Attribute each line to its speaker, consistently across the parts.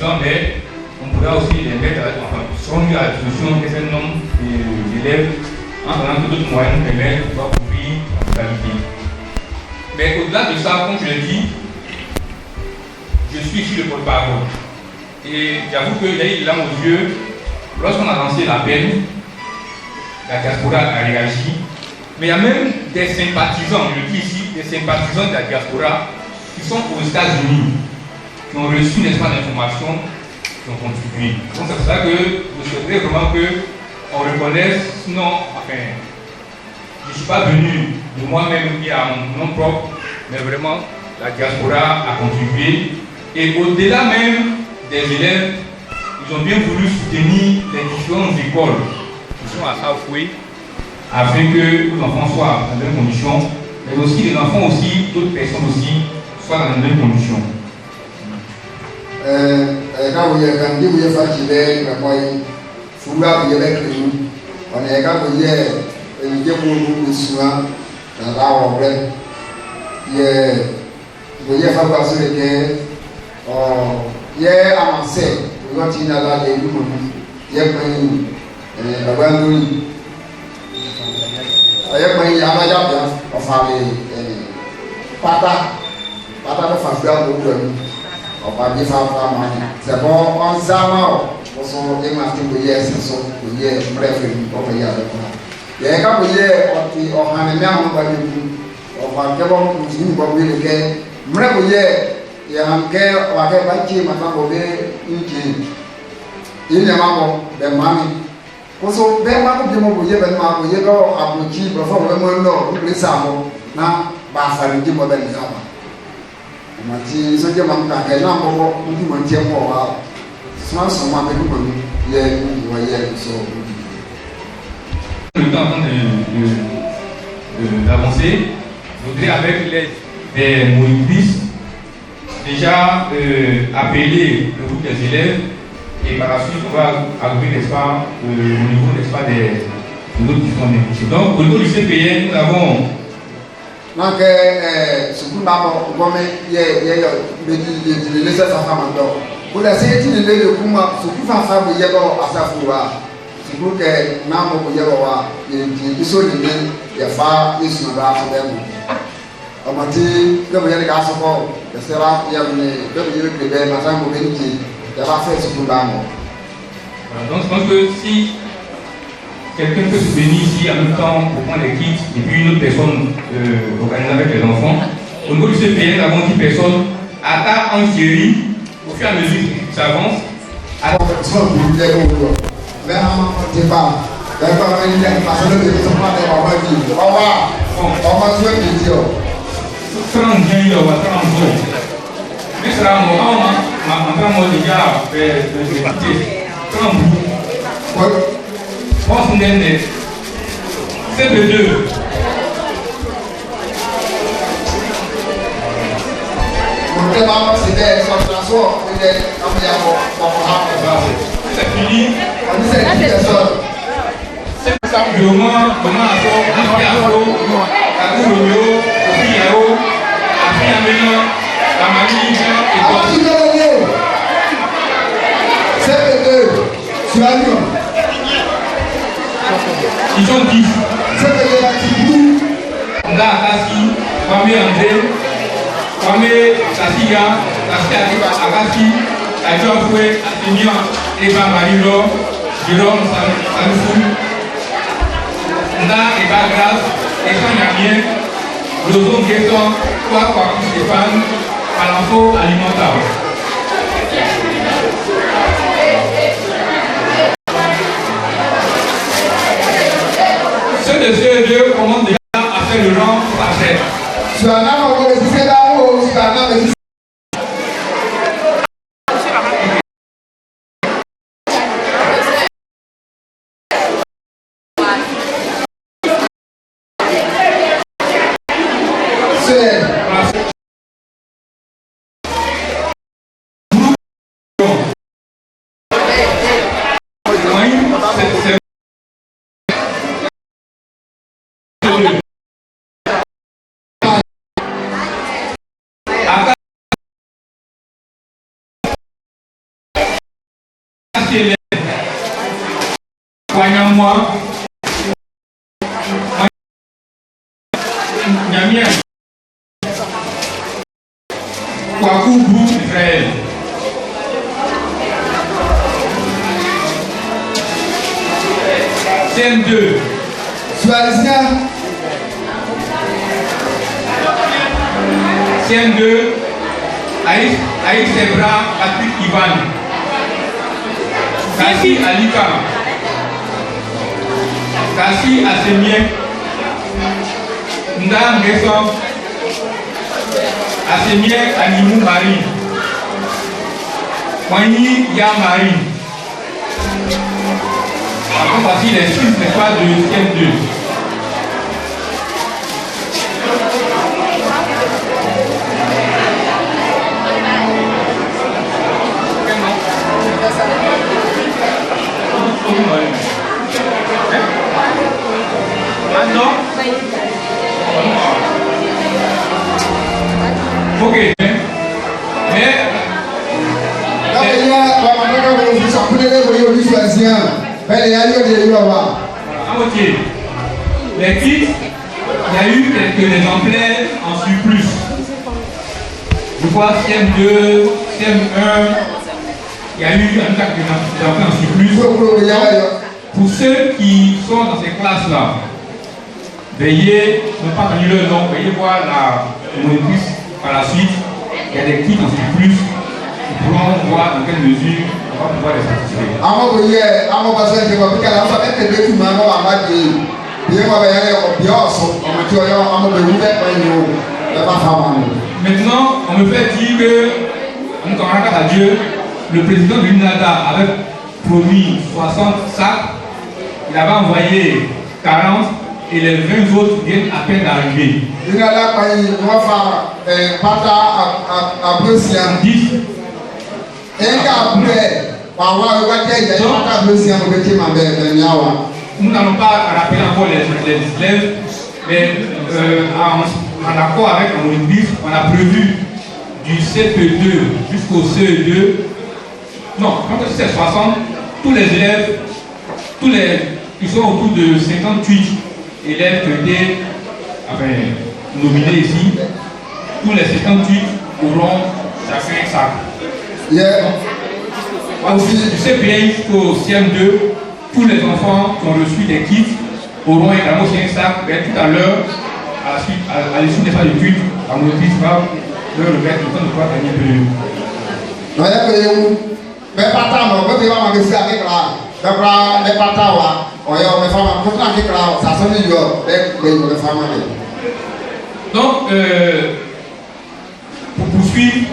Speaker 1: Mais on pourra aussi les mettre selon la discussion d'un certain nombre d'élèves en donnant que d'autres moyens nous permettent de pouvoir couvrir la totalité. Mais au-delà de ça, comme je l'ai dit, je suis ici le porte-parole. Et j'avoue qu'il y a eu des larmes aux yeux lorsqu'on a lancé l'appel. La diaspora a réagi. Mais il y a même des sympathisants, je le dis ici, des sympathisants de la diaspora qui sont aux États-Unis, qui ont reçu, n'est-ce pas, l'information, qui ont contribué. Donc c'est pour ça que je souhaiterais vraiment qu'on reconnaisse, sinon, enfin, je ne suis pas venu de moi-même et à mon nom propre, mais vraiment, la diaspora a contribué. Et au-delà même des élèves, ils ont bien voulu soutenir les différentes écoles qui sont à Southway, afin que nos enfants soient dans de bonnes conditions, mais aussi les enfants aussi, d'autres personnes aussi, soient dans de bonnes conditions.
Speaker 2: Quand vous avez fait vous avez on est quand vous avez souvent dans la vrai. Vous avez fait passer le cœur. Il y a avancé. Vous avez dit là les loups. Il y a pris abandonné. Il y a pris amadou. Enfin les pata de faire beaucoup. On va dire c'est bon, on s'amarre. On s'en est marqué pour hier, c'est ça, pour hier, bref, on va y aller. Il y a quand vous y on a un même on va dire, on va dire, on va dire, que, bref, il y a un cœur, on va faire bâtir, maintenant, on va une qui, il y a un moment, des mamies. Pour ça, ben, ma coupe de mon bouillet, ben, ma bouillet, quand à bouillir, pour faire le monde, non, vous le savez, non, bah, ça veut dire, moi, ben, ça va. Mati so je mam ka ke na mo ndi mo tie mo wa so ma be ko ni ye ni wa ye so
Speaker 1: le temps d'avancer, je voudrais avec l'aide des monitrices déjà appeler le groupe des élèves et par la suite on va arriver, n'est-ce pas, au niveau, n'est-ce pas, des autres qui sont négociés. Donc au niveau du CPN, nous avons
Speaker 2: donc ce qu'on a comme les ça pour la sécurité de comment ce qui va faire il y a à sa foi c'est pour que namo ko yawa il so ni ya fa isu na ba fa dem amati que vous allez gaso ko ya sera ya ni que vous allez que na sango benji ya va faire ce qu'on a.
Speaker 1: Donc je pense que si quelqu'un peut se venir ici en même temps pour prendre les kits et puis une autre personne organiser avec les enfants. Au niveau du CPN, nous avons 10 personnes à table en série au fur et à mesure qu'ils s'avancent. Pense n'est c'est le 2. C'est fini. C'est simplement comment la mamie
Speaker 2: c'est le 2. Tu as vu.
Speaker 1: Ils sont 10.
Speaker 2: C'est que la tribu.
Speaker 1: Là, Kassi, famille André, famille Sassiga, Akassi, Adjofoué, Athénian, Eva Marilo, Jérôme Sanoufou, Nda Eva Grasse, Echan Yamien, Lozon Guesson, Kwa Stéphane, Palanfo Alimentaire. Ceux de CE2 commencent déjà à faire le rang parfait.
Speaker 2: Tu as un homme qui est là ou tu as un homme qui
Speaker 1: HLM, Kwanyamwa, Nyamien, Kwaku Groupe Israël. CM2. CM2, Aïs Sebra, Patrick Ivan, Kassi Alika, Kassi Assemien, Nda Ngesson, Assemien Animou Marie, Wani Ya Marie. Après, voici les suites, n'est pas de CM2. Ok. Les kits, il y a eu quelques exemplaires en surplus. Je vois CM2, CM1, il y a eu un cas d'enfants en surplus. Pour ceux qui sont dans ces classes-là, veuillez ne pas tenir le nom, veuillez voir la monitrice par la suite. Il y a des kits en surplus. Nous pourrons voir dans quelle mesure on va pouvoir les satisfaire. Maintenant, on me fait dire que, en grâce à Dieu, le président de l'UNADA avait promis 60 sacs, il avait envoyé 40 et les 20 autres viennent à peine d'arriver. 10. Nous n'allons pas rappeler encore les élèves, mais en accord avec la monitrice, on a prévu du CP2 jusqu'au CE2. Non, quand c'est 60, tous les élèves, qui sont autour de 58 élèves qui étaient nominés ici, tous les 58 auront chacun un sac. Du CP1 jusqu'au CM2, tous les enfants qui ont reçu des kits auront également aussi un sac. Mais tout à l'heure, à l'issue des phases d'études, la monitrice va leur remettre le temps de pouvoir gagner plus. Donc, pour poursuivre,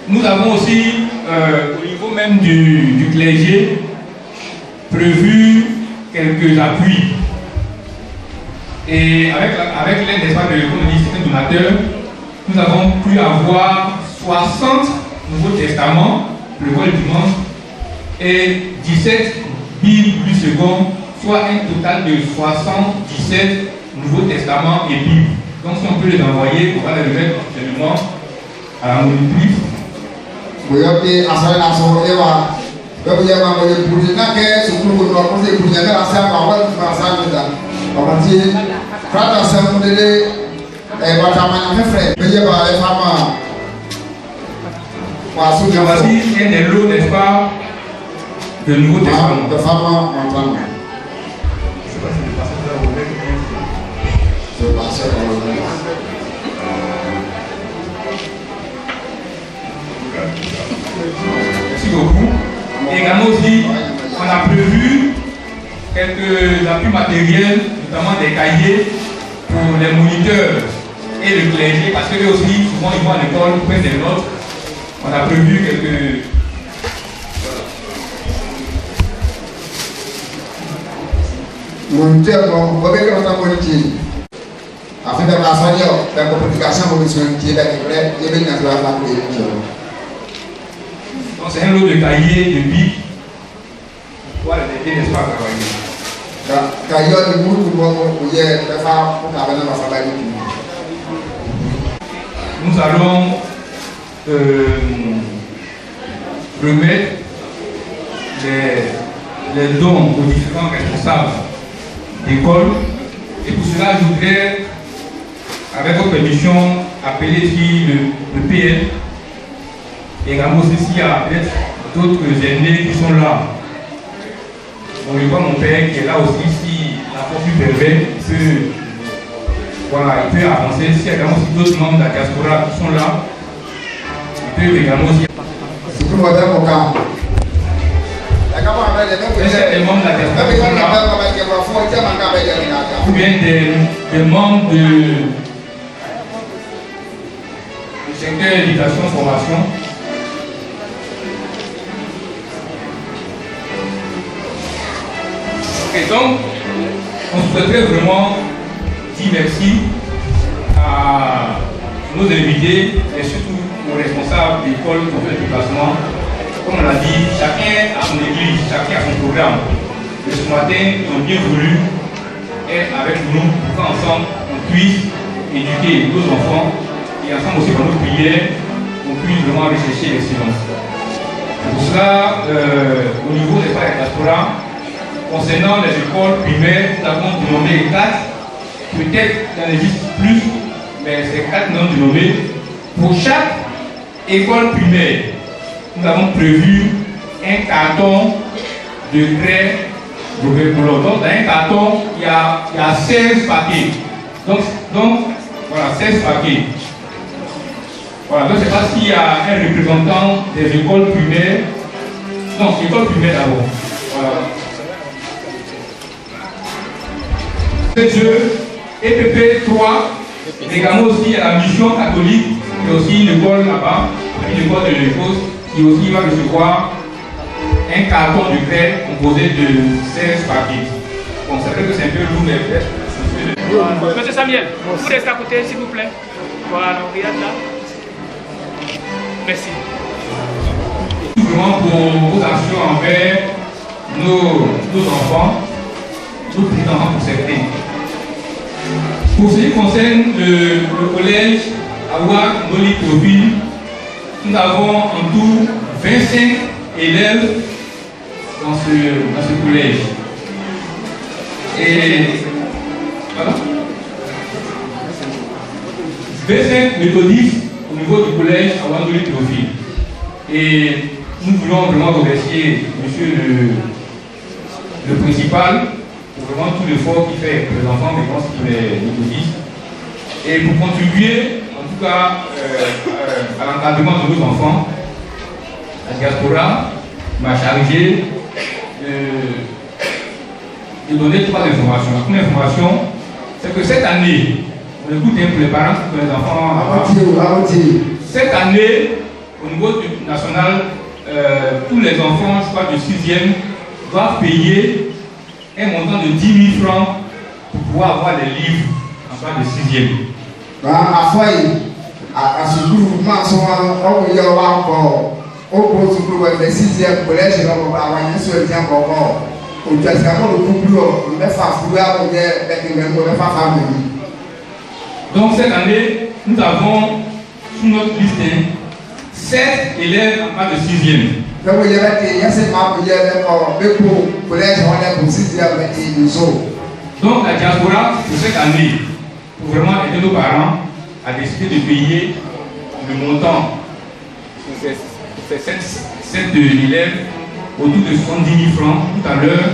Speaker 1: nous avons aussi, au niveau même du clergé, prévu quelques appuis. Et avec l'aide des certains donateurs, nous avons pu avoir 60 Nouveaux Testaments, le vol dimanche, et 17 Bibles du second, soit un total de 77 Nouveaux Testaments et Bibles. Donc si on peut les envoyer, on va les remettre actuellement à la monitrice. Voici un des lots, n'est-ce pas, de Nouveau Testament. Je ne sais pas si le passage va vous Merci beaucoup. Et également aussi, on a prévu quelques appuis matériels, notamment des cahiers pour les moniteurs et le clergé, parce que eux aussi, souvent, ils vont à l'école, ils prennent des notes. On a prévu quelques...
Speaker 2: Moniteur, vous avez fait votre moniteur. Afin de rassurer la communication pour les qui est avec les bien naturels à la
Speaker 1: donc c'est un lot de cahiers, de bics. Voilà, les aider, n'est-ce pas, à travailler.
Speaker 2: Cahiers de bout, vous y êtes, les femmes, pour la venir à sa bague.
Speaker 1: Nous allons remettre les dons aux différents responsables d'école. Et pour cela, je voudrais, avec votre permission, appeler ici le PL. Et également aussi s'il y a peut-être d'autres aînés qui sont là. Donc je vois mon père qui est là aussi, si la force lui permet, voilà, il peut avancer. S'il y a également aussi d'autres membres de la diaspora qui sont là, il peut également aussi.
Speaker 2: C'est pour modèle mon cas.
Speaker 1: Des membres de la diaspora ou bien des membres du secteur éducation formation. Et donc, on souhaiterait vraiment dire merci à nos invités et surtout aux responsables d'école qui ont fait le déplacement. Comme on l'a dit, chacun a son église, chacun a son programme. Et ce matin, ils ont bien voulu être avec nous pour qu'ensemble on puisse éduquer nos enfants et ensemble aussi par nos prières, on puisse vraiment aller chercher l'excellence. Pour cela, au niveau des frères et diaspora, concernant les écoles primaires, nous avons dénommé 4, peut-être il y en existe plus, mais c'est 4 noms dénommés. Pour chaque école primaire, nous avons prévu un carton de craie Robert Boulot. Donc dans un carton, il y a 16 paquets. Donc voilà, 16 paquets. Voilà, donc je ne sais pas s'il y a un représentant des écoles primaires. Non, école primaire d'abord. Voilà. Dieu, EPP 3, également aussi à la mission catholique, il y a aussi une école là-bas, une école de l'Écosse, qui aussi va recevoir un carton de craie composé de 16 paquets. Bon, c'est vrai que c'est un peu lourd, mais peut-être.
Speaker 3: Monsieur Samuel, vous restez à côté, s'il vous plaît. Voilà, regardez là. Merci.
Speaker 1: Vraiment pour vos actions envers nos enfants, nos petits-enfants pour certains. Pour ce qui concerne le collège Awak Noli Théophile, nous avons en tout 25 élèves dans ce collège. Et voilà. 25 méthodistes au niveau du collège Awak Noli Théophile. Et nous voulons vraiment remercier monsieur le principal pour vraiment tout l'effort qu'il fait pour les enfants, mais je pense qu'il est méthodiste. Et pour contribuer, en tout cas, à l'encadrement de nos enfants, la diaspora m'a chargé de donner 3 informations. La première information, c'est que cette année, on écoute pour les parents, pour les enfants. Cette année, au niveau national, tous les enfants, je crois, de 6e, doivent payer un montant de 10 000 francs pour pouvoir avoir les livres en soit de 6e.
Speaker 2: À ce mouvement, on y a encore au cours du 6e collège, on va avoir un seul temps encore. On doit savoir le couple, on va faire fouiller, on va faire famille.
Speaker 1: Donc cette année, nous avons sur notre liste 7 élèves en bas de 6e. Donc il y a cette donc la diaspora pour cette année, pour vraiment aider nos parents à décider de payer le montant sur ces 7 élèves autour de 70 000 francs. Tout à l'heure,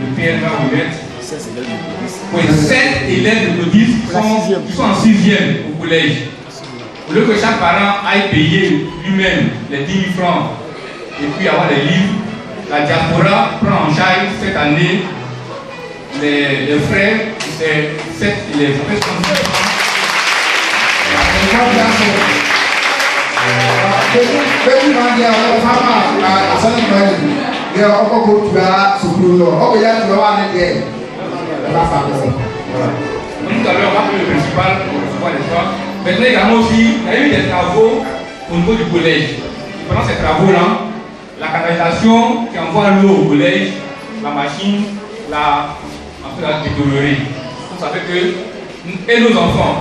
Speaker 1: le PL va remettre 7 élèves de méthodistes qui sont en 6e au collège. Au lieu que chaque parent aille payer lui-même les 10 000 francs et puis avoir les livres, la diaspora prend en charge cette année les frais de ces 7 élèves. Voilà. Tout à l'heure, on va appeler le principal pour recevoir les soins. Maintenant également aussi, il y a eu des travaux au niveau du collège. Pendant ces travaux-là, la canalisation qui envoie l'eau au collège, la machine, l'a détériorée. Vous savez que et nos enfants,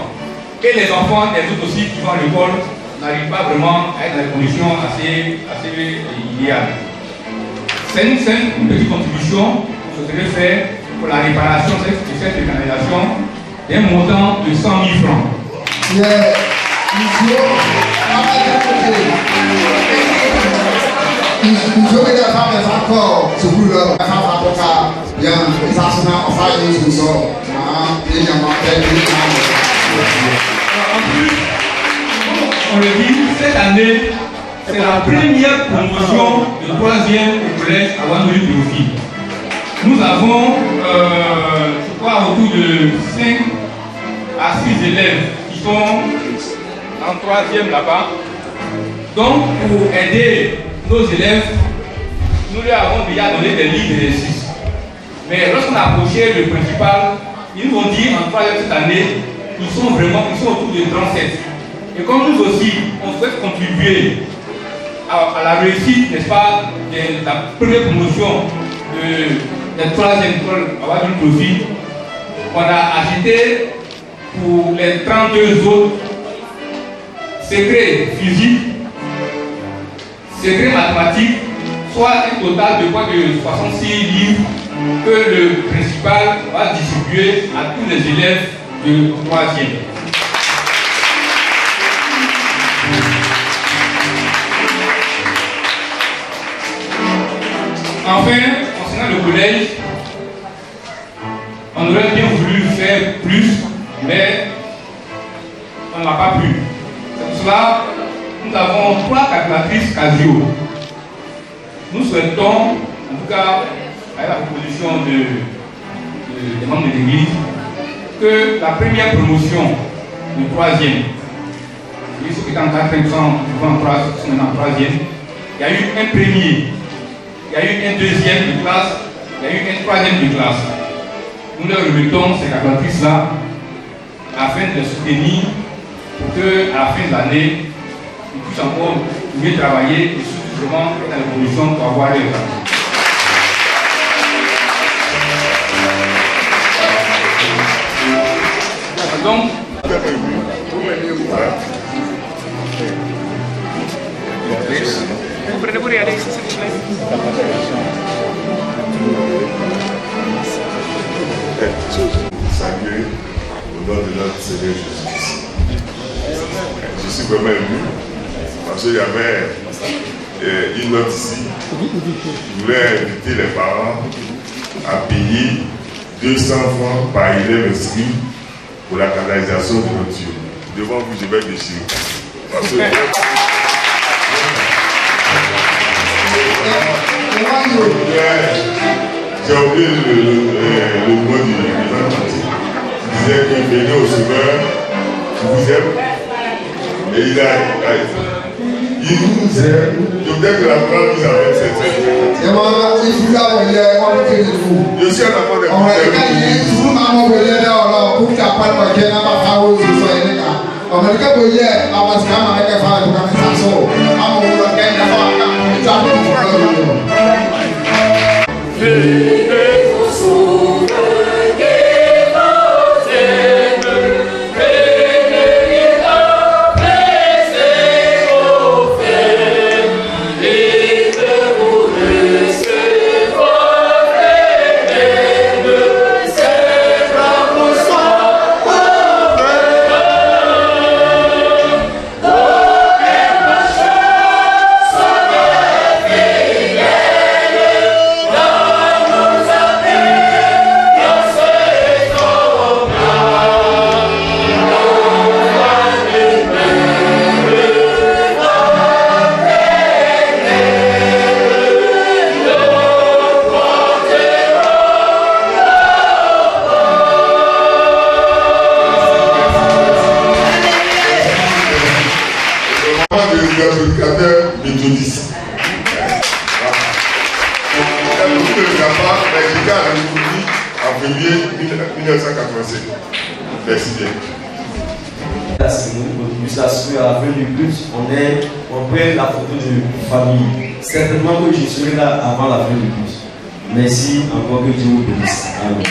Speaker 1: et les enfants des autres aussi qui vont à l'école, n'arrivent pas vraiment à être dans des conditions assez idéales. C'est une petite contribution que je devrais faire pour la réparation de cette canalisation d'un montant de 100 000 francs. En plus, on le dit, cette année, c'est la première promotion de 3e au collège à Wandouli Théophile. Nous avons, je crois, autour de 5 à 6 élèves qui sont en 3e là-bas. Donc, pour aider nos élèves, nous leur avons déjà donné des livres d'exercice. Mais lorsqu'on a approché le principal, ils nous ont dit en 3e cette année, ils sont autour de 37. Et comme nous aussi, on souhaite contribuer à la réussite, n'est-ce pas, de la première promotion de la 3e école à Wandouli Théophile, on a acheté pour les 32 autres secrets physiques, secrets mathématiques, soit un total de quoi de 66 livres que le principal va distribuer à tous les élèves de 3e. Enfin, concernant le collège, on aurait bien voulu faire plus, mais on n'a pas pu. C'est pour cela que nous avons 3 calculatrices Casio. Nous souhaitons, en tout cas, avec la proposition des membres de l'Église, que la première promotion de 3e, ceux qui étaient en 4e sont en 3e, il y a eu un premier, il y a eu un 2e de classe, il y a eu un 3e de classe. Nous leur remettons ces calculatrices-là afin de les soutenir pour qu'à la fin de l'année, ils puissent encore mieux travailler et surtout vraiment être dans les conditions pour avoir les résultats. Donc,
Speaker 3: Prenez-vous les Alex, s'il vous plaît.
Speaker 4: Saluer au nom de notre Seigneur Jésus-Christ. Je suis vraiment ému parce qu'il y avait une note ici qui voulait inviter les parents à payer 200 francs par élève inscrit pour la canalisation de notre Dieu. Devant vous, je vais déchirer. Parce que j'ai oublié le mot du président. Il disait qu'il venait au sauveur, il vous aime. Et il nous aime. Je voudrais que la parole nous amène cette scène. Je suis un enfant de méthodiste. En février 1987. Merci bien.
Speaker 5: La cérémonie à la fin du culte, on prend la photo de famille. Certainement que je serai là avant la fin du culte. Merci encore, que Dieu vous bénisse. Amen.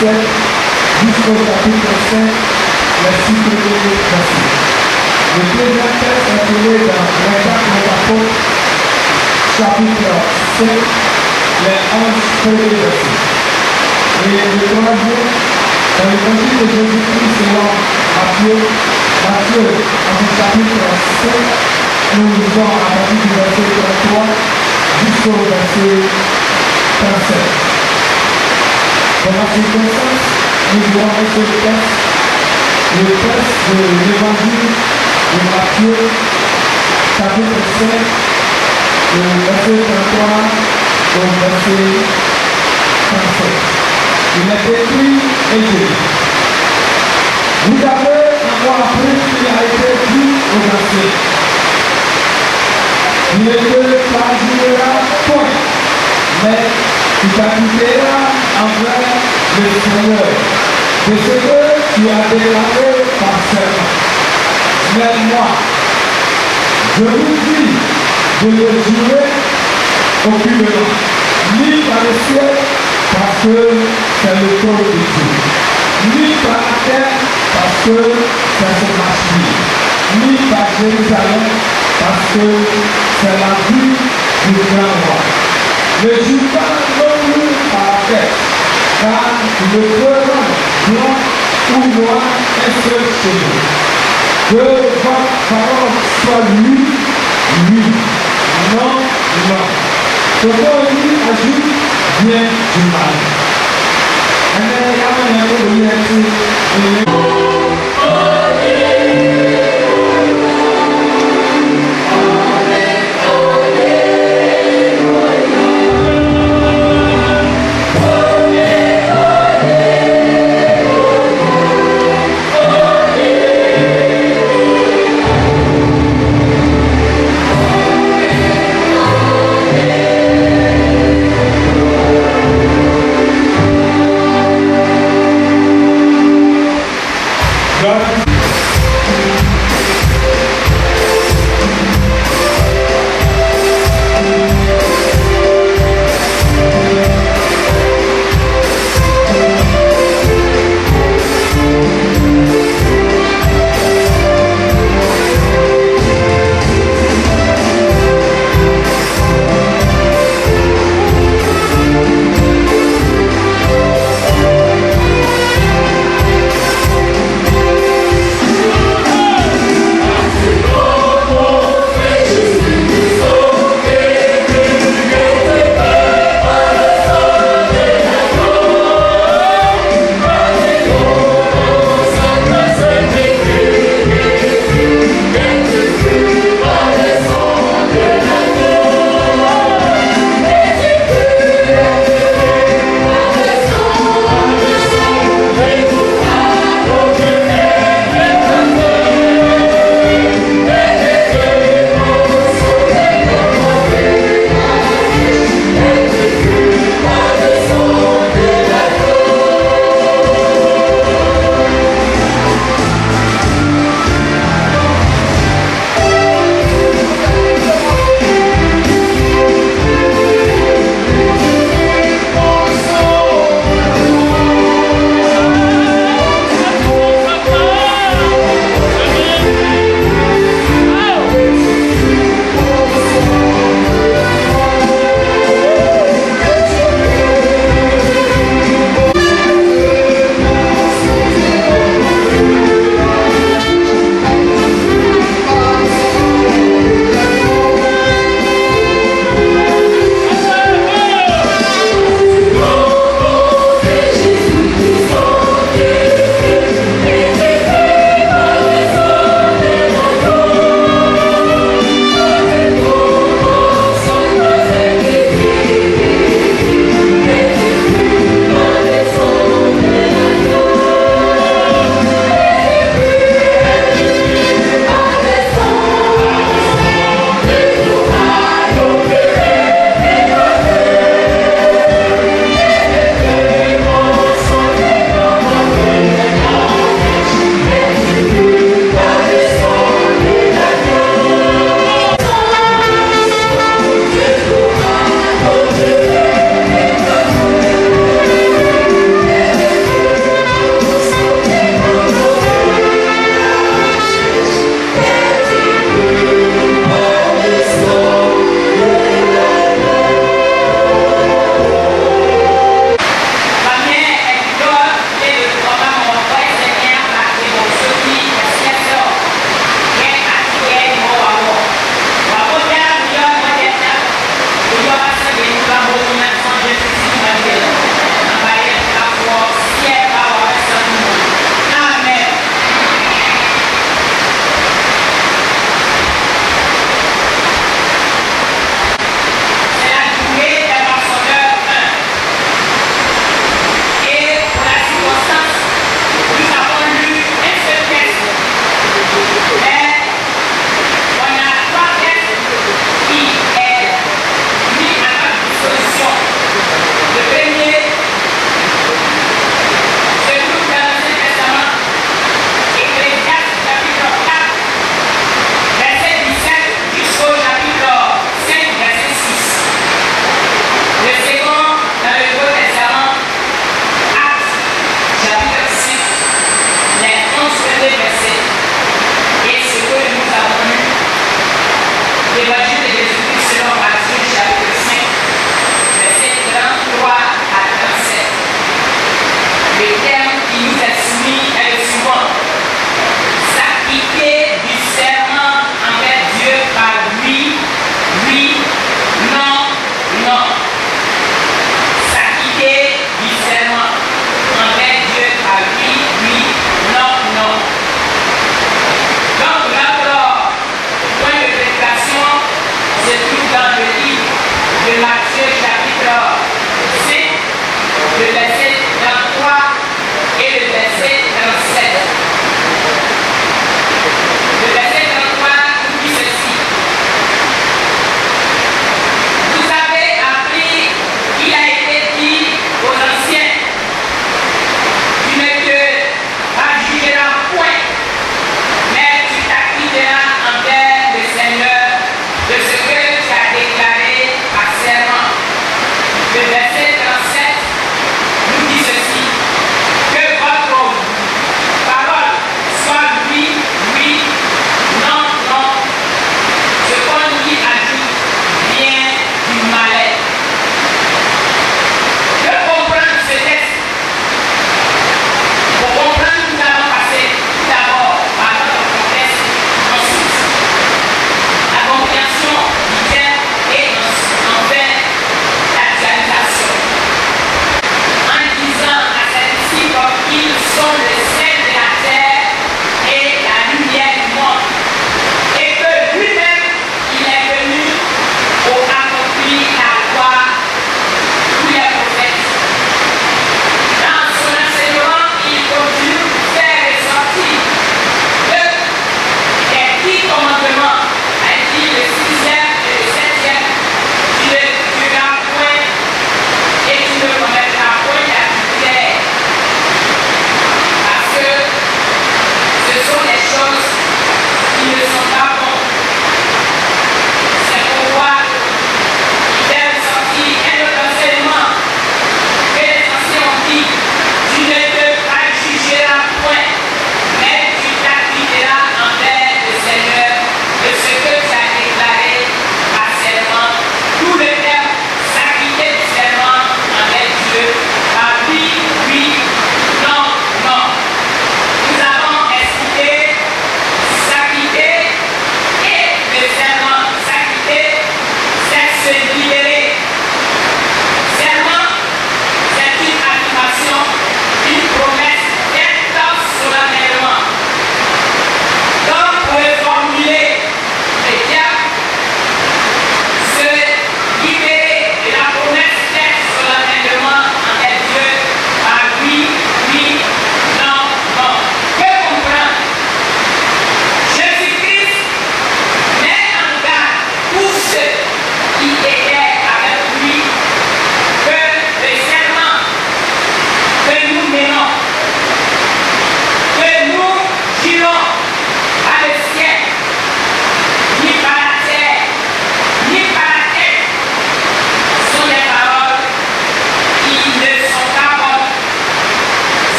Speaker 6: 7 jusqu'au chapitre 5, les 6 premiers versets. Le deuxième texte est trouvé dans les Actes des Apôtres, chapitre 5, les 11 premiers versets. Et le troisième, dans l'évangile de Jésus-Christ selon Matthieu, en son chapitre 5, nous lisons à partir du verset 33 jusqu'au verset 37. Dans la circonstance, nous verrons un seul texte, le texte de l'évangile de Matthieu, chapitre 5, le verset 33 au verset 37. Il est écrit et dit: vous avez encore appris qu'il a été dit aux anciens: il ne te plagiera point, mais tu t'acquitteras envers le Seigneur de ce que tu as déclaré par serment. Mais moi, je vous dis de ne jurer aucunement, ni par le ciel, parce que c'est le trône de Dieu, ni par la terre, parce que c'est son martyr, ni par Jérusalem, parce que c'est la vue du grand roi. Ne joue pas non plus par la tête, car le peuple blanc ou noir est seul chez nous. Que votre parole soit lui, non, non. Ce qu'on lui ajoute vient du mal.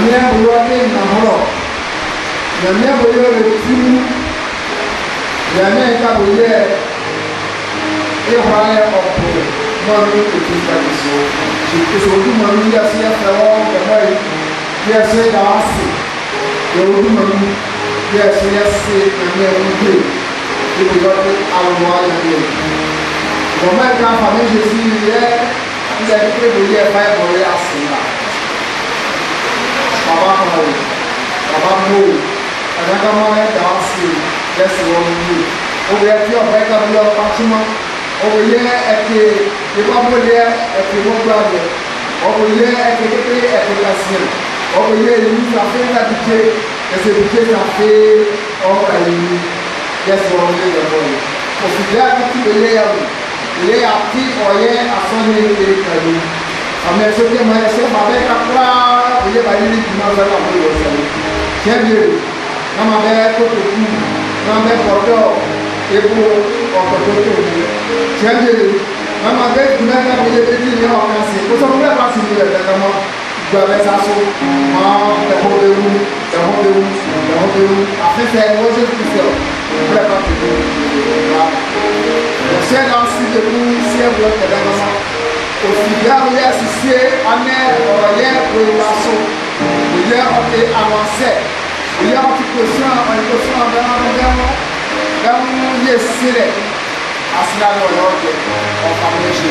Speaker 6: nyame aboyɔde nnahoro nyame aboyɔde turu nyame nka boyɛ ehwae ɔpo mɔnu ekifadi so kyekese odu mɔnu yɛse yɛfɛ wɔn kɛmɔyi yɛse daase yɛodu mɔnu yɛse yɛse nyame ɛwudeeboyɔde awowa nyame wɔmɛ nka fami yɛsi yɛ ndɛ kekere boyɛ ɛfae bɔre ase la baba kɔnɔ baba mo ɛnɛkama ɛda ase yɛse wɔn mu obe ɛti ɔbɛ kabi ɔkpatsuma obe yɛ ɛti ìbámúlẹ̀ ẹ̀kẹ́ gbogbo àgbẹ̀ ọ̀bọ̀ yẹ ẹ̀kẹ́ kékeré ẹ̀kẹ́ kásìẹ̀ ọ̀bọ̀ yẹ ìlú kàfé nàbìké ẹsẹ̀ bìké kàfé ọ̀bà ìlú yẹsẹ̀ ọ̀rọ̀ yẹ yẹ̀bọ̀ yẹ òfìdí àkàtì ilé yàwó ilé àti ọ̀yẹ́ asọ́ni ilé kàlú àmì ẹ̀sọ́ tẹ̀ mọ́ ẹ̀sẹ̀ bàbẹ́ kakra òye bàyí ní ìdùnnú ọ̀sẹ̀ làwọn ìwọ̀ sẹ́yìn tiẹ́bìrì náà bẹ́ kótó kú náà bẹ́ kọ̀ọ̀dọ̀ epo ọ̀kọ̀tọ̀ tó tiẹ́bìrì mama bɛ dumɛ ka mi ye eti ni ɔ kan se kosɔn mo bɛ ba si mi yɛ tɛ kama gba bɛ sa so ma ɛhɔ bɛ wu ɛhɔ bɛ wu ɛhɔ bɛ wu afɛfɛ ɛwɔ se fi fɛ o bɛ ba fi do ba ɔsɛ na si de ku si ɛwɔ tɛ kama ma ofidi alo yɛ sisie anɛ ɔyɛ oyewa so oyɛ ɔte awasɛ oyɛ ɔte kosia ɔyɛ kosia bɛmu yɛ si dɛ asina ni ọ̀yọ́ ọ̀jẹ̀ ọ̀fà mi ṣe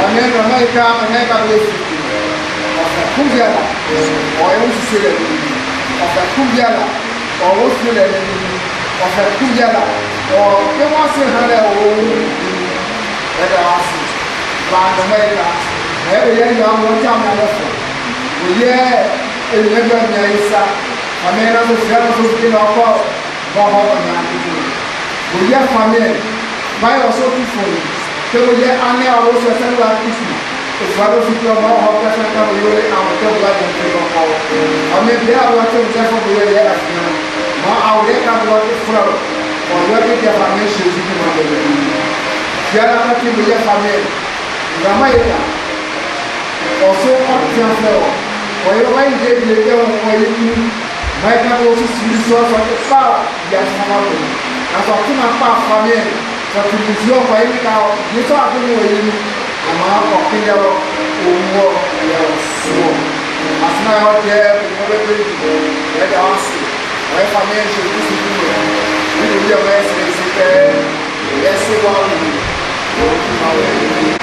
Speaker 6: ọ̀nà ẹ̀rọ mẹ́ta ọ̀nà ẹ̀ka ló fi ọ̀fẹ́ kúndìàlà ọ̀yọ́ ń ṣiṣẹ́ rẹ̀ nìyí ọ̀fẹ́ kúndìàlà ọ̀wọ́ fi rẹ̀ nìyí ọ̀fẹ́ kúndìàlà ọ̀pẹ́ wọ́n sì hàn rẹ̀ ọ̀wọ́ ẹ̀dá wá sí làǹdà mẹ́ta ẹ̀rọ yẹn yọ àwọn ọjà mi alẹ́ fọ̀ òye ẹ̀yẹ́gbẹ́ mi ayé sá àmì ẹ̀rọ tó fi ẹ̀rọ tó fi ọkọ̀ bọ́ọ̀ ọ̀nà àdúgbò òye famille báyìí ọ̀sọ́ tó fò ní tí ó yẹ ané àwọn oṣù ẹsẹ̀ ló wà kìsì ìfúwádó fi tó ọmọ ọmọ kẹsàn kan wọlé lórí àwọn tó wà ní ìfẹ́ ọkọ ọmọ ìbí àwọn tó ń sẹ́fọ́ wọlé yẹ àfihàn mọ àwọn yẹ ká wọ́n ti fúra ọ̀yọ́ ti jẹ famille ṣe ojú ma bẹ̀rẹ̀ yàrá ká kí ló yẹ famille ìgbàmá yẹ ká ọ̀sọ́ ọ̀tí afẹ́ ọ ọ̀yọ́ wáyé dé ibi ẹgbẹ́ wọn ọ̀yẹ́ kú báyìí ká wọ́n ti sùn ní sọ́ọ́sọ́ ti fà yà fún wọn lò àtọ̀ kí máa pa famille ọtụtụ ọkwa ihe ka yíṣọ àdúgbò yìí ni àmọ́ ọ̀kínyẹ òun wọ ẹ̀yẹ ọ̀sùwọ̀ àfúnà ẹ̀ ọ̀jẹ̀ ìmọ̀lẹ́gbẹ̀ ìdìbò ẹ̀dá wọn sì wọ́n fà mí ẹ̀ṣẹ̀ ìlú sí ìlú rẹ̀ nínú ilé ọmọ ẹ̀sìn ẹ̀sìn pẹ́ ẹ̀sìn wà wù àwọn ẹ̀yẹ.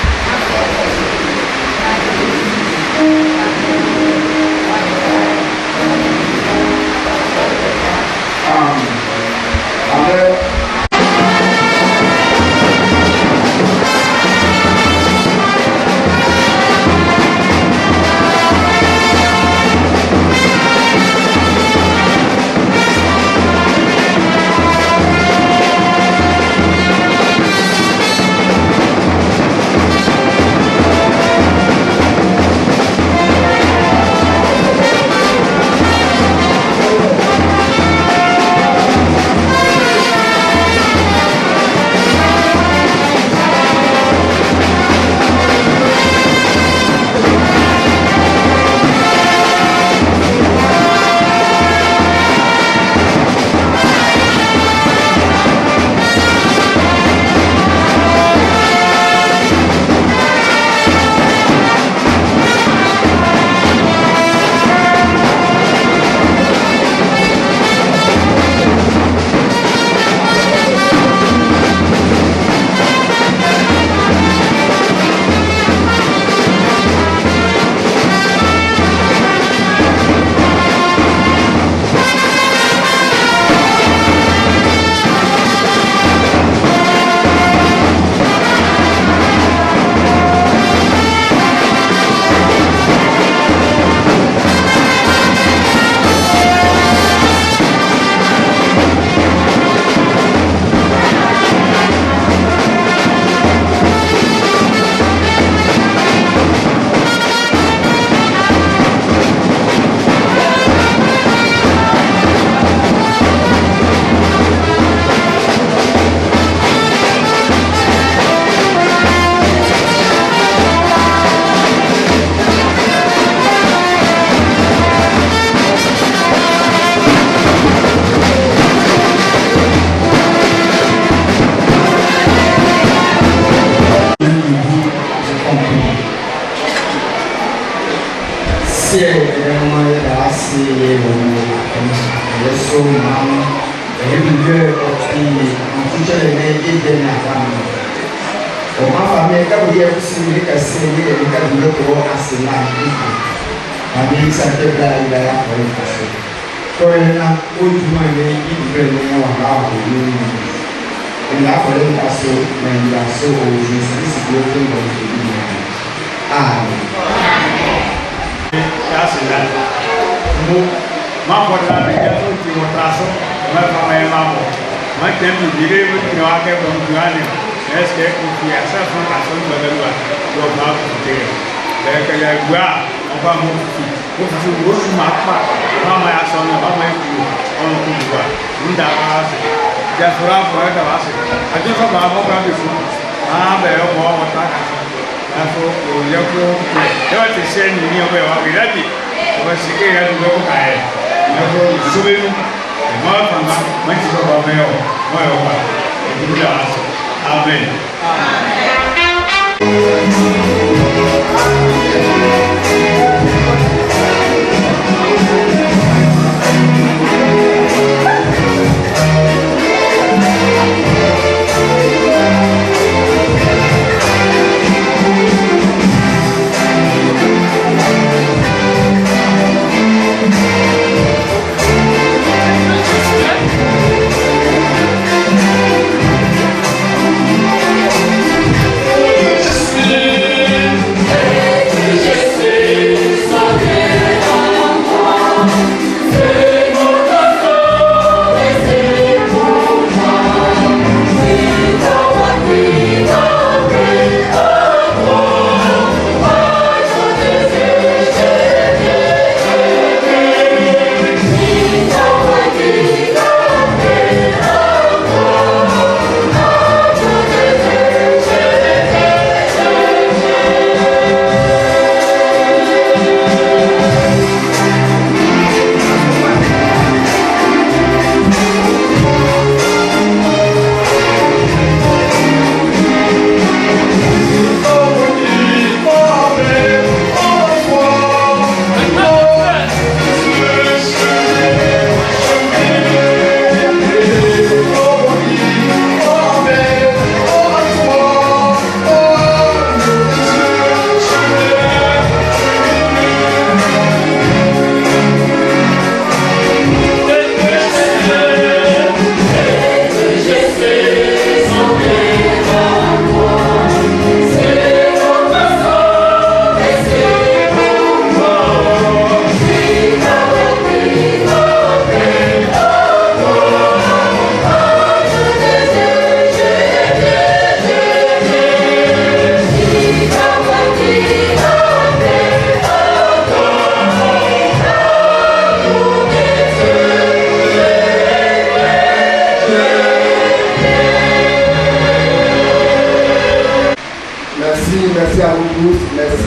Speaker 2: Merci à vous tous, merci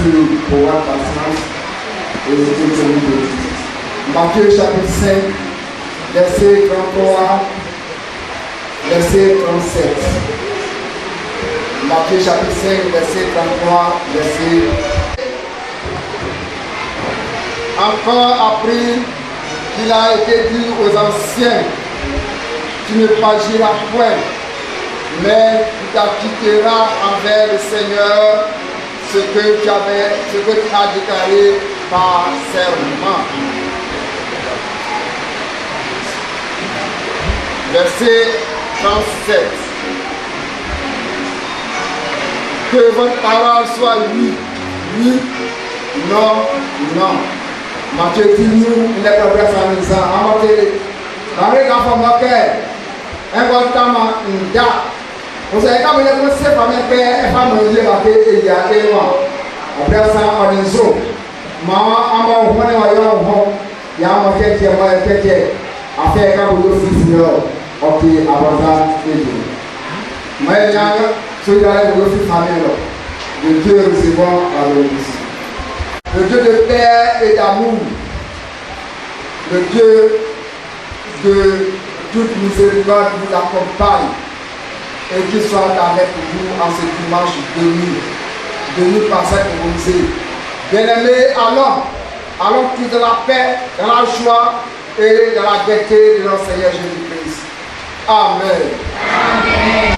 Speaker 2: pour votre patience et je vous bénis. Matthieu chapitre 5, verset 33, verset 37. Matthieu chapitre 5, verset 33, verset. Encore appris qu'il a été dit aux anciens, tu ne pagiras point, mais tu t'acquitteras envers le Seigneur ce que tu as déclaré par serment. Verset 37. Que votre parole soit oui, oui, non, non. Matthieu dit nous, il est prêt à nous amateurs. Avec la femme un bon temps, une date. Vous savez, quand vous êtes fait par mes pères, et pas me dire qu'il y a des mois. Après ça, on est zo. Maman, on va voir, il y a un paquet qui est moins paquet. Après, quand vous êtes ici, ok, avant ça, c'est tout. Mais il y a un truc là, vous êtes famille. Le Dieu recevant la bénédiction. Le Dieu de paix et d'amour. Le Dieu de toute miséricorde vous accompagne. et qu'il soit avec vous en ce dimanche béni par cette communauté. Bien-aimés, allons tous de la paix, dans la joie et dans la gaieté de notre Seigneur Jésus-Christ. Amen. Amen.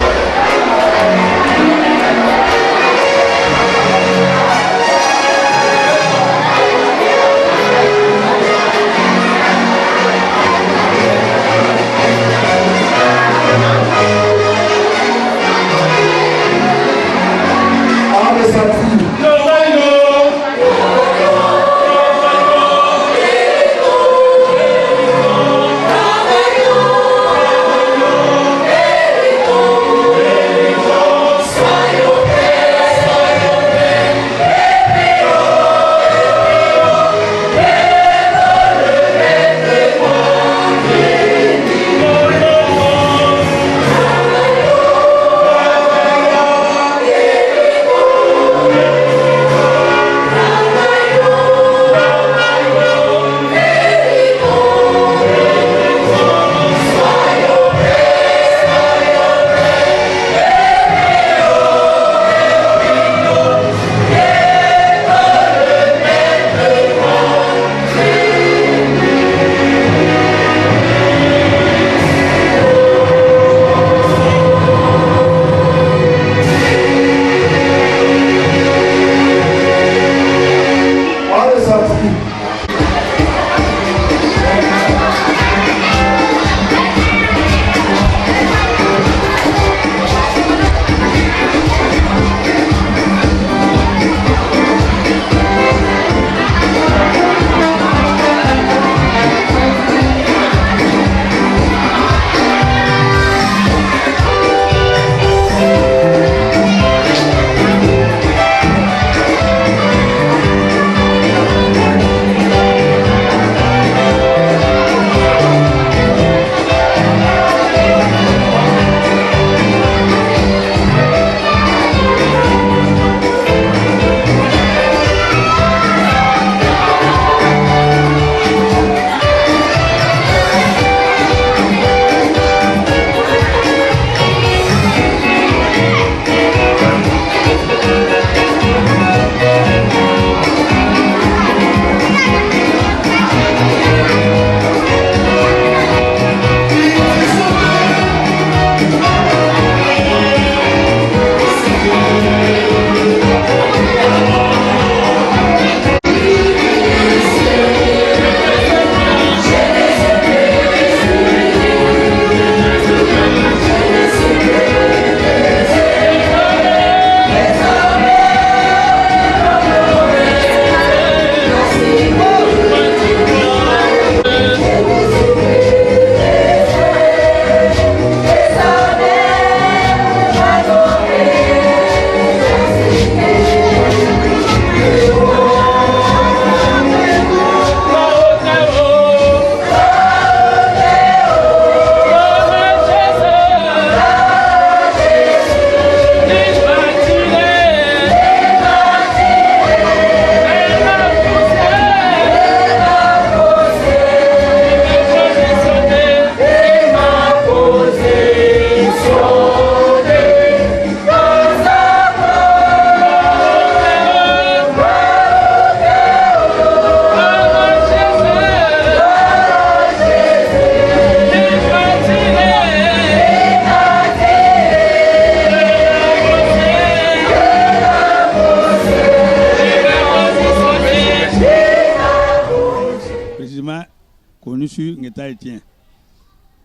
Speaker 7: Connu sur Ngeta Etienne.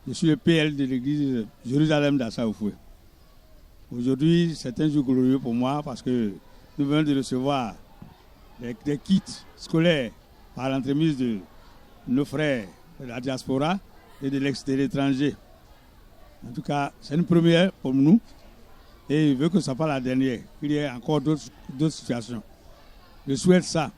Speaker 7: Je suis le PL de l'église Jérusalem d'Assaoufoué. Aujourd'hui, c'est un jour glorieux pour moi parce que nous venons de recevoir des kits scolaires par l'entremise de nos frères de la diaspora et de l'étranger. En tout cas, c'est une première pour nous et je veux que ce ne soit pas la dernière, qu'il y ait encore d'autres situations. Je souhaite ça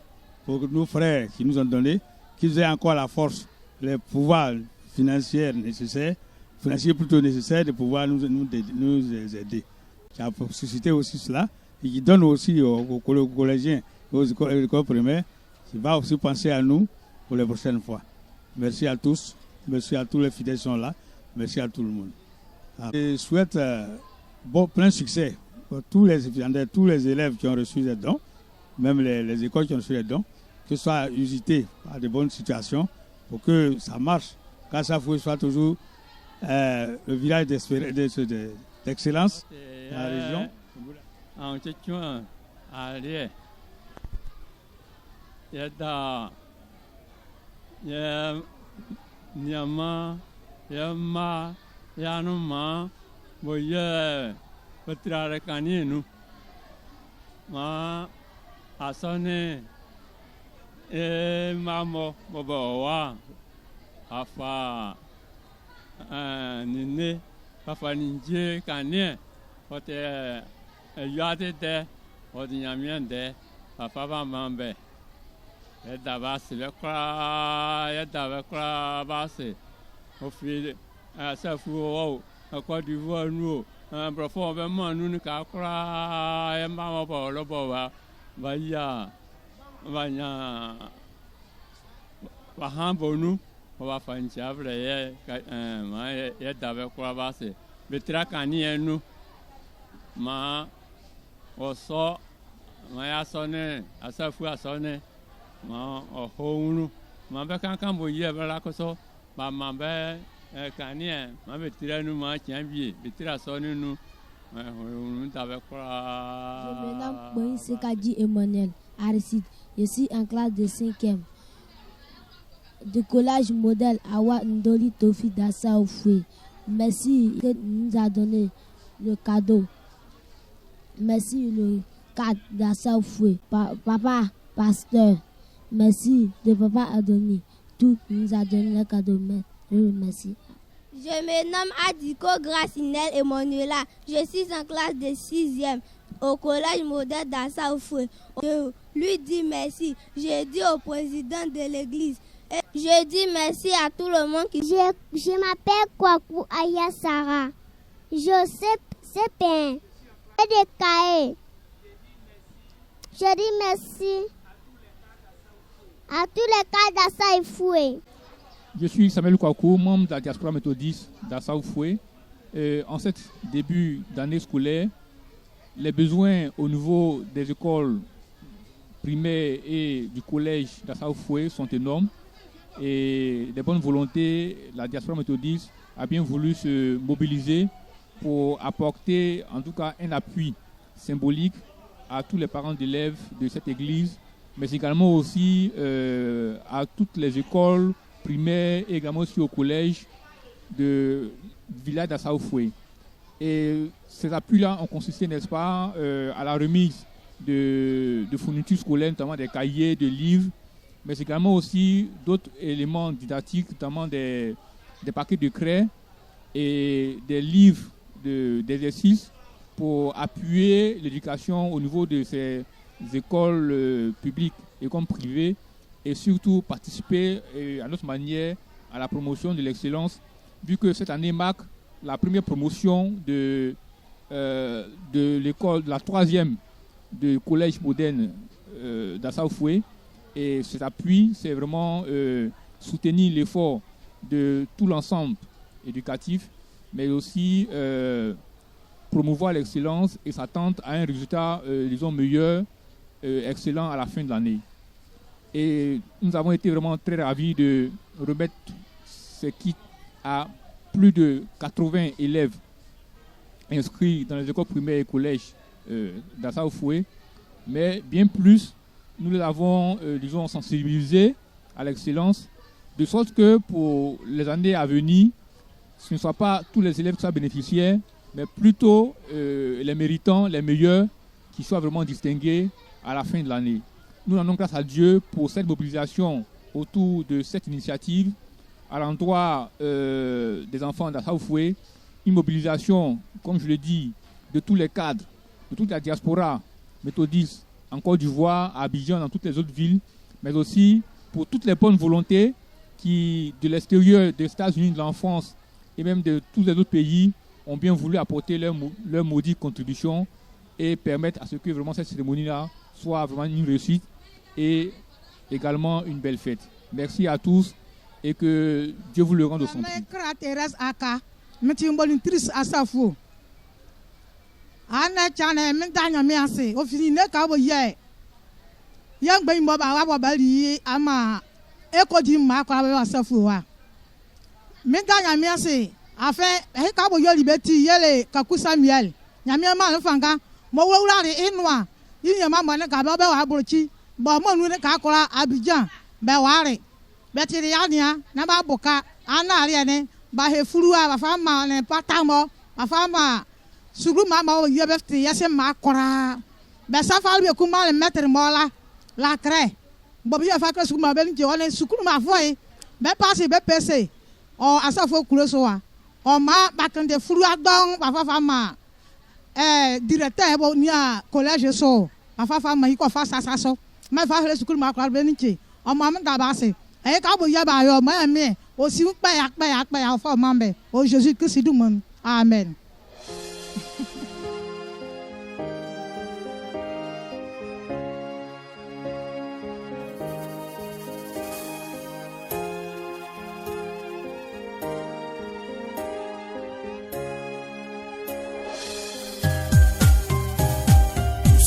Speaker 7: pour nos frères qui nous ont donné, qu'ils aient encore la force, les pouvoirs financiers nécessaires de pouvoir nous aider. Qui a suscité aussi cela et qui donne aussi aux collégiens et aux écoles primaires, qui va aussi penser à nous pour les prochaines fois. Merci à tous, merci à tous les fidèles qui sont là, merci à tout le monde. Je souhaite plein succès pour tous les étudiants, tous les élèves qui ont reçu des dons, même les écoles qui ont reçu des dons, que ce soit usité par de bonnes situations pour que ça marche. Kassafoué soit toujours le village d'excellence dans la région.
Speaker 8: Nene papa ninje kane ote yade de odinyamien de papa ba mambe eda ba se le kra ba se o fi asafu o akwa d'Ivoire nu o brofo be mo nu ni ka kra e ma mo bo lo bo ba ya ba nya ba hambo nu on va faire une chèvre et d'avec quoi va se betra kani enu ma oso ma ya sonne asafu asonne ma o hounu ma be kan bo ye bela ko so ma be kani ma betra nu ma tianbie betra sonne nu hounu d'avec quoi.
Speaker 9: Je me nomme Moïse Kadji Emmanuel Aristide. Je suis en classe de 5e. Du collège modèle Awa Ndoli Tofi Dassa Oufoué. Merci de nous a donné le cadeau. Merci le cadre Dassa Oufoué. Papa, pasteur. Merci de papa Adoni. Tout nous a donné le cadeau. Merci.
Speaker 10: Je me nomme Adiko Gracinel Emmanuela. Je suis en classe de 6e au collège modèle Dassa Oufoué. Je lui dis merci. Je dis au président de l'église. Je dis merci à tout le monde qui...
Speaker 11: Je m'appelle Kwaku Aya Sarah. Je sais peindre. Et des cahiers. Je dis merci à tous les cas d'Assa Oufoué.
Speaker 1: Je suis Samuel Kwaku, membre de la diaspora méthodiste d'Assa Oufoué. En cet début d'année scolaire, les besoins au niveau des écoles primaires et du collège d'Assa Oufoué sont énormes. Et des bonnes volontés, la diaspora méthodiste a bien voulu se mobiliser pour apporter en tout cas un appui symbolique à tous les parents d'élèves de cette église, mais également aussi à toutes les écoles primaires et également aussi au collège du village d'Assa Oufoué. Et ces appuis-là ont consisté, n'est-ce pas, à la remise de fournitures scolaires, notamment des cahiers, de livres, mais également aussi d'autres éléments didactiques, notamment des paquets de craie et des livres d'exercices pour appuyer l'éducation au niveau de ces écoles publiques et comme privées, et surtout participer à notre manière à la promotion de l'excellence, vu que cette année marque la première promotion de l'école, de la 3e du collège moderne d'Assa Oufoué. Et cet appui, c'est vraiment soutenir l'effort de tout l'ensemble éducatif, mais aussi promouvoir l'excellence et s'attendre à un résultat, disons, meilleur, excellent à la fin de l'année. Et nous avons été vraiment très ravis de remettre ces kits à plus de 80 élèves inscrits dans les écoles primaires et collèges d'Assa Oufoué, mais bien plus, nous les avons, disons, sensibilisés à l'excellence, de sorte que pour les années à venir, ce ne soit pas tous les élèves qui soient bénéficiaires, mais plutôt les méritants, les meilleurs, qui soient vraiment distingués à la fin de l'année. Nous rendons grâce à Dieu pour cette mobilisation autour de cette initiative à l'endroit des enfants d'Assa Oufoué, une mobilisation, comme je l'ai dit, de tous les cadres, de toute la diaspora méthodiste en Côte d'Ivoire, à Abidjan, dans toutes les autres villes, mais aussi pour toutes les bonnes volontés qui, de l'extérieur des États-Unis de l'enfance et même de tous les autres pays, ont bien voulu apporter leur maudite contribution et permettre à ce que vraiment cette cérémonie-là soit vraiment une réussite et également une belle fête. Merci à tous et que Dieu vous le rende au centre.
Speaker 12: Anna Chana, Mentana Miasi, of the Neka, ye. Young Bain Boba, Bali, Ama, Echo Jim Marco, Safua. Mentana Miasi, Afe, Hekabo Yoli Betty, Yele, Kakusa Miel, Yamia Malafanga, Mowari Inwa, Yin Mamma Kababa Abrochi, Bomon with the Kakora, Abidjan, Bewari, Betty Riania, Nababoka, Anna Ariane, by her Furua, a farmer and Patamo, a farmer. Sugru mama yebefti yase makora be safal be kuma le mettre mola la cré bobi ya fakra sugru ma be nje wona sugru ma foi be passe be pc o asafo kuroso wa o ma bakande furu adon afafa ma directeur bo ni a collège so afafa ma iko fa sasa so ma fa le sugru ma kora be nje o ma mta ba se ka bo ya ba yo ma mi o si pa ya fa mambe o Jésus Christ du monde. Amen.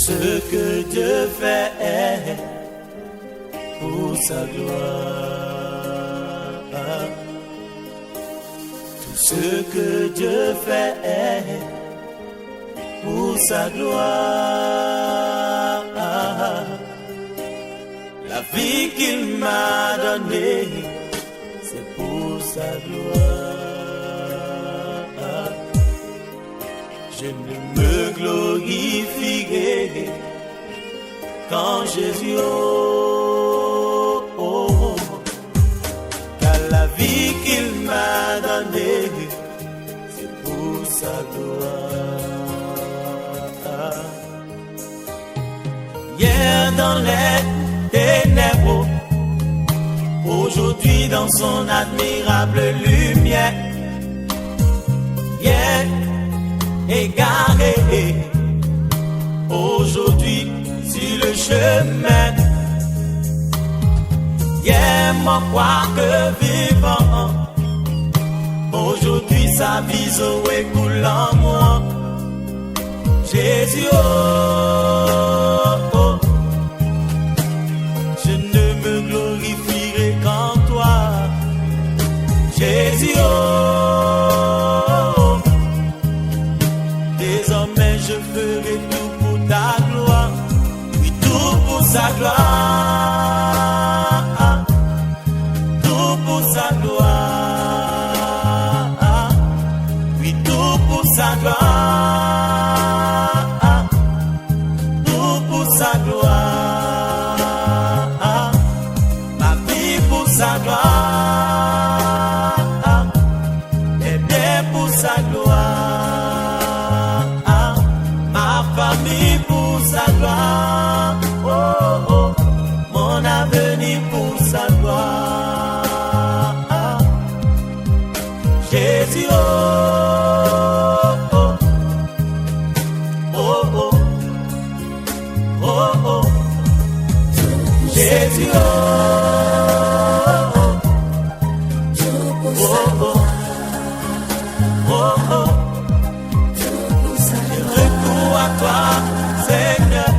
Speaker 13: Ce que Dieu fait pour sa gloire, tout ce que Dieu fait pour sa gloire, la vie qu'il m'a donnée, c'est pour sa gloire. Je ne me glorifierai quand Jésus, car la vie qu'il m'a donnée, c'est pour sa gloire. Hier dans les ténèbres, aujourd'hui dans son admirable lumière. Hier égaré, aujourd'hui sur le chemin. Hier m'en croire que vivant, aujourd'hui sa vie Zoé coule en moi. Jésus, je ne me glorifierai qu'en toi. Jésus, désormais je ferai tout pour ta gloire, oui tout pour sa gloire, tout pour sa gloire, oui tout pour sa gloire, tout pour sa gloire, ma vie pour sa gloire, et bien pour sa gloire. Pour sa gloire, oh oh, mon avenir pour sa gloire, Jésus, oh oh, oh oh, oh oh, Jésus, oh oh, oh oh, oh oh. À toi, Seigneur,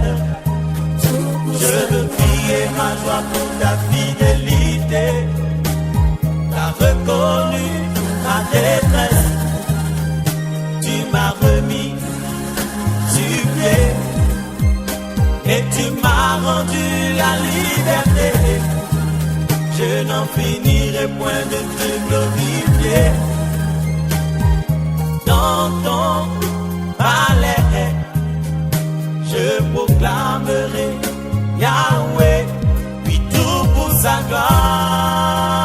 Speaker 13: je veux crier ma joie pour ta fidélité. T'as reconnu ma détresse, tu m'as remis sur pied et tu m'as rendu la liberté. Je n'en finirai point de te glorifier dans ton palais. Je proclamerai Yahweh, puis tout pour sa gloire,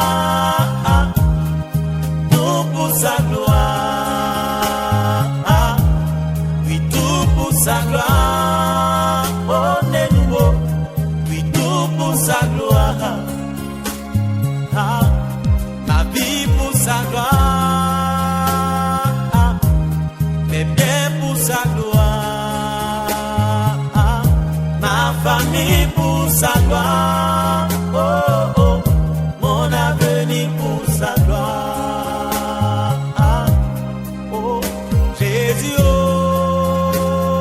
Speaker 13: tout pour sa gloire, puis tout pour sa gloire, oh n'est nouveau, puis tout pour sa gloire, ma vie pour sa gloire, mais bien pour sa gloire. Famille pour sa gloire, oh oh, mon avenir pour sa gloire, oh Jésus, oh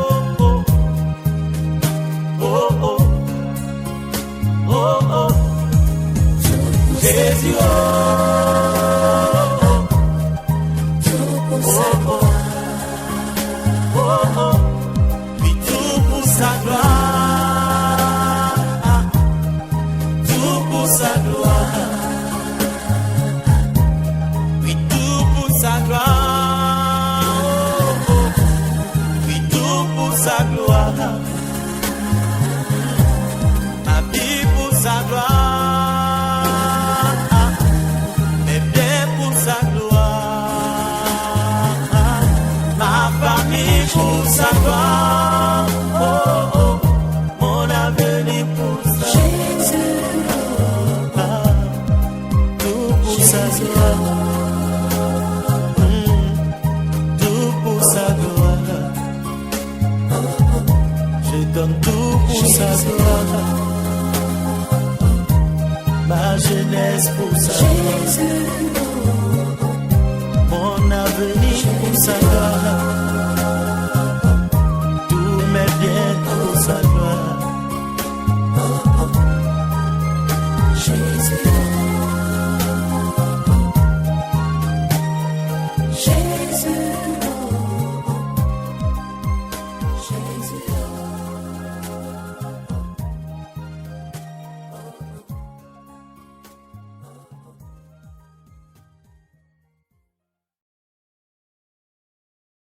Speaker 13: tout pour sa gloire. Ma jeunesse pour sa gloire. Mon avenir pour sa gloire.